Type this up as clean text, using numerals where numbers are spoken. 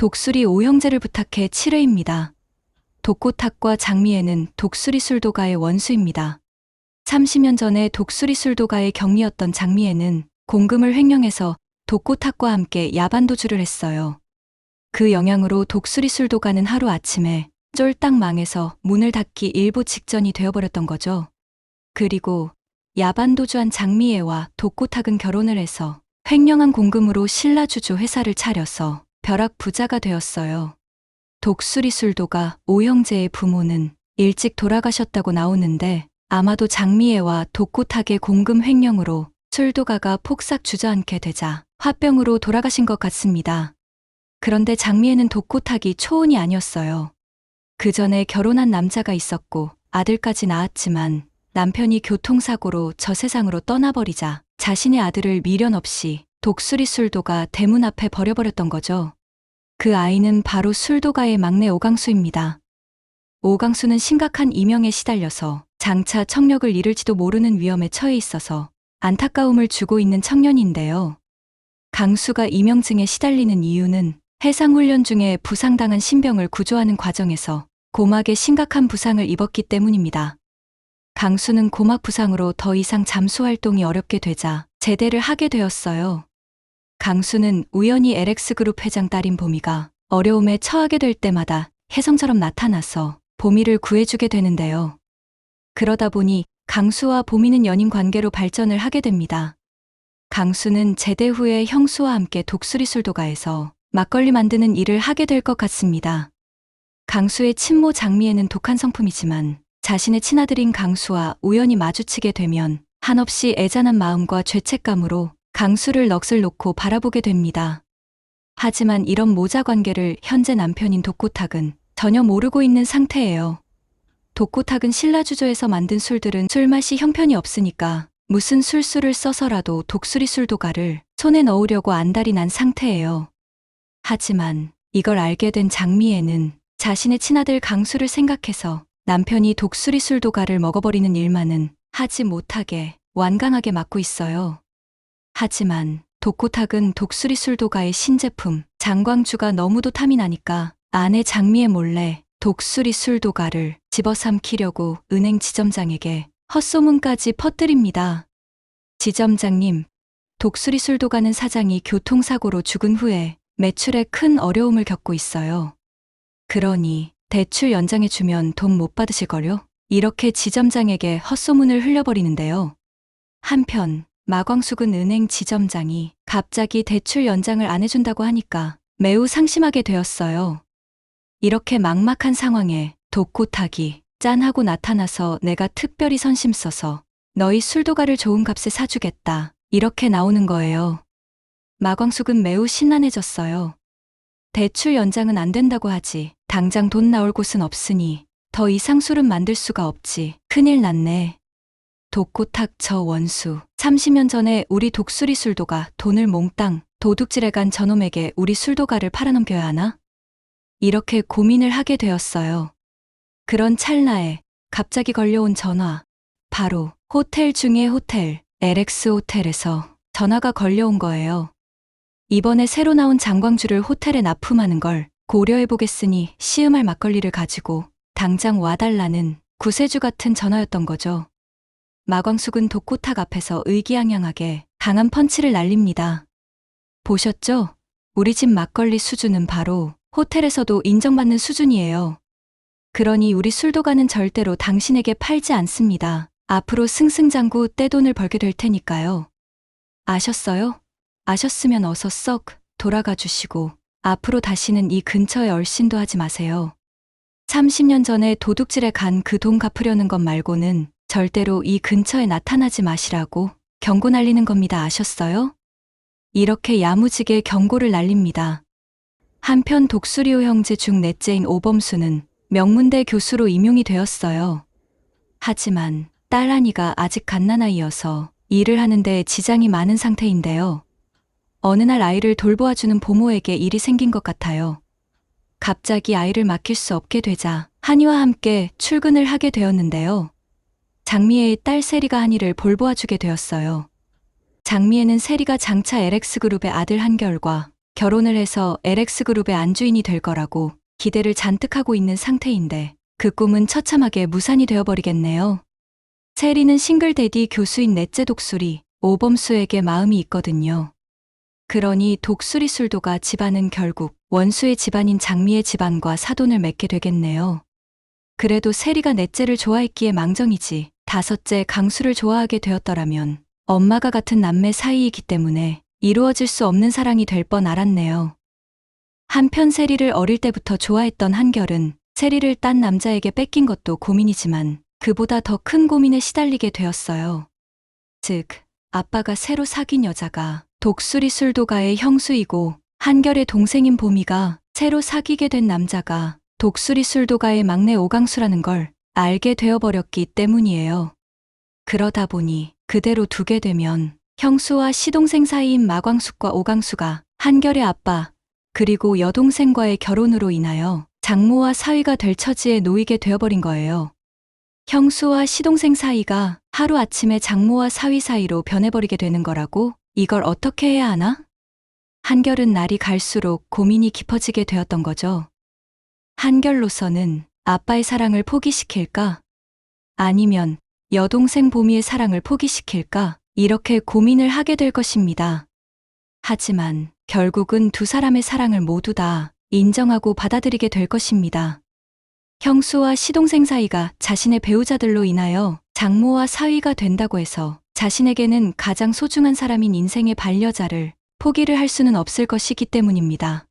독수리 오형제를 부탁해 7회입니다. 독고탁과 장미애는 독수리 술도가의 원수입니다. 30년 전에 독수리 술도가의 경리였던 장미애는 공금을 횡령해서 독고탁과 함께 야반도주를 했어요. 그 영향으로 독수리 술도가는 하루아침에 쫄딱 망해서 문을 닫기 일보 직전이 되어버렸던 거죠. 그리고 야반도주한 장미애와 독고탁은 결혼을 해서 횡령한 공금으로 신라주조 회사를 차려서 벼락 부자가 되었어요. 독수리 술도가 오형제의 부모는 일찍 돌아가셨다고 나오는데 아마도 장미애와 독고탁의 공금 횡령으로 술도가가 폭삭 주저앉게 되자 화병으로 돌아가신 것 같습니다. 그런데 장미애는 독고탁이 초혼이 아니었어요. 그 전에 결혼한 남자가 있었고 아들까지 낳았지만 남편이 교통사고로 저 세상으로 떠나버리자 자신의 아들을 미련 없이 독수리 술도가 대문 앞에 버려버렸던 거죠. 그 아이는 바로 술도가의 막내 오강수입니다. 오강수는 심각한 이명에 시달려서 장차 청력을 잃을지도 모르는 위험에 처해 있어서 안타까움을 주고 있는 청년인데요. 강수가 이명증에 시달리는 이유는 해상훈련 중에 부상당한 신병을 구조하는 과정에서 고막에 심각한 부상을 입었기 때문입니다. 강수는 고막 부상으로 더 이상 잠수 활동이 어렵게 되자 제대를 하게 되었어요. 강수는 우연히 LX그룹 회장 딸인 보미가 어려움에 처하게 될 때마다 혜성처럼 나타나서 보미를 구해주게 되는데요. 그러다 보니 강수와 보미는 연인 관계로 발전을 하게 됩니다. 강수는 제대 후에 형수와 함께 독수리 술도가에서 막걸리 만드는 일을 하게 될 것 같습니다. 강수의 친모 장미애는 독한 성품이지만 자신의 친아들인 강수와 우연히 마주치게 되면 한없이 애잔한 마음과 죄책감으로 강수를 넋을 놓고 바라보게 됩니다. 하지만 이런 모자 관계를 현재 남편인 독고탁은 전혀 모르고 있는 상태예요. 독고탁은 신라주조에서 만든 술들은 술맛이 형편이 없으니까 무슨 술수를 써서라도 독수리 술도가를 손에 넣으려고 안달이 난 상태예요. 하지만 이걸 알게 된 장미애는 자신의 친아들 강수를 생각해서 남편이 독수리 술도가를 먹어버리는 일만은 하지 못하게 완강하게 막고 있어요. 하지만 독고탁은 독수리 술도가의 신제품 장광주가 너무도 탐이 나니까 아내 장미애 몰래 독수리 술도가를 집어삼키려고 은행 지점장에게 헛소문까지 퍼뜨립니다. 지점장님, 독수리 술도가는 사장이 교통사고로 죽은 후에 매출에 큰 어려움을 겪고 있어요. 그러니 대출 연장해주면 돈 못 받으실걸요? 이렇게 지점장에게 헛소문을 흘려버리는데요. 한편 마광숙은 은행 지점장이 갑자기 대출 연장을 안 해준다고 하니까 매우 상심하게 되었어요. 이렇게 막막한 상황에 독고탁이 짠하고 나타나서 내가 특별히 선심 써서 너희 술도가를 좋은 값에 사주겠다. 이렇게 나오는 거예요. 마광숙은 매우 신난해졌어요. 대출 연장은 안 된다고 하지. 당장 돈 나올 곳은 없으니 더 이상 술은 만들 수가 없지. 큰일 났네. 독고탁 저 원수. 30년 전에 우리 독수리 술도가 돈을 몽땅 도둑질해간 저놈에게 우리 술도가를 팔아넘겨야 하나? 이렇게 고민을 하게 되었어요. 그런 찰나에 갑자기 걸려온 전화. 바로 호텔 중의 호텔, LX 호텔에서 전화가 걸려온 거예요. 이번에 새로 나온 장광주를 호텔에 납품하는 걸 고려해보겠으니 시음할 막걸리를 가지고 당장 와달라는 구세주 같은 전화였던 거죠. 마광숙은 독고탁 앞에서 의기양양하게 강한 펀치를 날립니다. 보셨죠? 우리 집 막걸리 수준은 바로 호텔에서도 인정받는 수준이에요. 그러니 우리 술도가는 절대로 당신에게 팔지 않습니다. 앞으로 승승장구 떼돈을 벌게 될 테니까요. 아셨어요? 아셨으면 어서 썩 돌아가 주시고 앞으로 다시는 이 근처에 얼씬도 하지 마세요. 30년 전에 도둑질에 간 그 돈 갚으려는 것 말고는 절대로 이 근처에 나타나지 마시라고 경고 날리는 겁니다. 아셨어요? 이렇게 야무지게 경고를 날립니다. 한편 독수리오 형제 중 넷째인 오범수는 명문대 교수로 임용이 되었어요. 하지만 딸 한이가 아직 갓난아이여서 일을 하는데 지장이 많은 상태인데요. 어느 날 아이를 돌보아주는 보모에게 일이 생긴 것 같아요. 갑자기 아이를 맡길 수 없게 되자 한이와 함께 출근을 하게 되었는데요. 장미애의 딸 세리가 한이를 볼보아주게 되었어요. 장미애는 세리가 장차 LX그룹의 아들 한결과 결혼을 해서 LX그룹의 안주인이 될 거라고 기대를 잔뜩 하고 있는 상태인데 그 꿈은 처참하게 무산이 되어버리겠네요. 세리는 싱글데디 교수인 넷째 독수리 오범수에게 마음이 있거든요. 그러니 독수리 술도가 집안은 결국 원수의 집안인 장미의 집안과 사돈을 맺게 되겠네요. 그래도 세리가 넷째를 좋아했기에 망정이지 다섯째 강수를 좋아하게 되었더라면 엄마가 같은 남매 사이이기 때문에 이루어질 수 없는 사랑이 될 뻔 알았네요. 한편 세리를 어릴 때부터 좋아했던 한결은 세리를 딴 남자에게 뺏긴 것도 고민이지만 그보다 더 큰 고민에 시달리게 되었어요. 즉, 아빠가 새로 사귄 여자가 독수리 술도가의 형수이고 한결의 동생인 보미가 새로 사귀게 된 남자가 독수리 술도가의 막내 오강수라는 걸 알게 되어버렸기 때문이에요. 그러다 보니 그대로 두게 되면 형수와 시동생 사이인 마광숙과 오강수가 한결의 아빠 그리고 여동생과의 결혼으로 인하여 장모와 사위가 될 처지에 놓이게 되어버린 거예요. 형수와 시동생 사이가 하루아침에 장모와 사위 사이로 변해버리게 되는 거라고? 이걸 어떻게 해야 하나? 한결은 날이 갈수록 고민이 깊어지게 되었던 거죠. 한결로서는 아빠의 사랑을 포기시킬까? 아니면 여동생 보미의 사랑을 포기시킬까? 이렇게 고민을 하게 될 것입니다. 하지만 결국은 두 사람의 사랑을 모두 다 인정하고 받아들이게 될 것입니다. 형수와 시동생 사이가 자신의 배우자들로 인하여 장모와 사위가 된다고 해서 자신에게는 가장 소중한 사람인 인생의 반려자를 포기를 할 수는 없을 것이기 때문입니다.